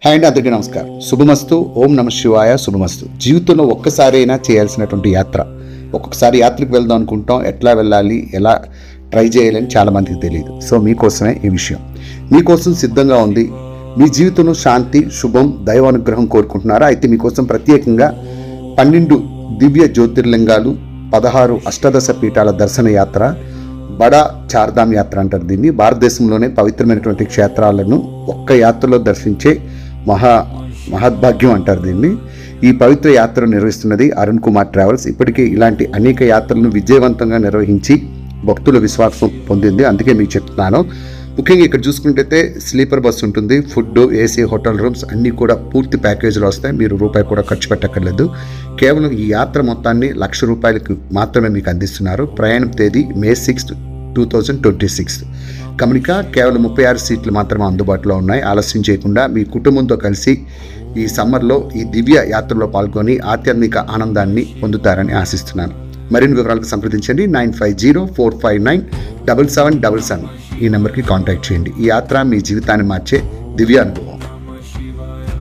Hi అండి, అందరికీ నమస్కారం. శుభమస్తు. ఓం నమ శివాయ. శుభమస్తు. జీవితంలో ఒక్కసారైనా చేయాల్సినటువంటి యాత్ర. ఒక్కొక్కసారి యాత్రకు వెళ్దాం అనుకుంటాం, ఎట్లా వెళ్ళాలి, ఎలా ట్రై చేయాలని చాలామందికి తెలియదు. సో మీకోసమే ఈ విషయం. మీకోసం సిద్ధంగా ఉంది. మీ జీవితంలో శాంతి, శుభం, దైవానుగ్రహం కోరుకుంటున్నారా? అయితే మీకోసం ప్రత్యేకంగా 12 దివ్య జ్యోతిర్లింగాలు, 16 అష్టాదశ పీఠాల దర్శన యాత్ర, బడా చార్ధామ్ యాత్ర అంటారు దీన్ని. భారతదేశంలోనే పవిత్రమైనటువంటి క్షేత్రాలను ఒక్క యాత్రలో దర్శించే మహద్భాగ్యం అంటారు దీన్ని. ఈ పవిత్ర యాత్ర నిర్వహిస్తున్నది అరుణ్ కుమార్ ట్రావెల్స్. ఇప్పటికే ఇలాంటి అనేక యాత్రలను విజయవంతంగా నిర్వహించి భక్తుల విశ్వాసం పొందింది. అందుకే మీకు చెప్తున్నాను. ముఖ్యంగా ఇక్కడ చూసుకుంటే స్లీపర్ బస్సు ఉంటుంది, ఫుడ్, ఏసీ హోటల్ రూమ్స్ అన్నీ కూడా పూర్తి ప్యాకేజీలో వస్తాయి. మీరు రూపాయి కూడా ఖర్చు పెట్టక్కర్లేదు. కేవలం ఈ యాత్ర మొత్తాన్ని ₹1,00,000 మాత్రమే మీకు అందిస్తున్నారు. ప్రయాణం తేదీ May 6, 2026. గమనిక, కేవలం 36 సీట్లు మాత్రమే అందుబాటులో ఉన్నాయి. ఆలస్యం చేయకుండా మీ కుటుంబంతో కలిసి ఈ సమ్మర్లో ఈ దివ్య యాత్రలో పాల్గొని ఆధ్యాత్మిక ఆనందాన్ని పొందుతారని ఆశిస్తున్నాను. మరిన్ని వివరాలకు సంప్రదించండి 9504597777. ఈ నెంబర్కి కాంటాక్ట్ చేయండి. ఈ యాత్ర మీ జీవితాన్ని మార్చే దివ్య అనుభవం.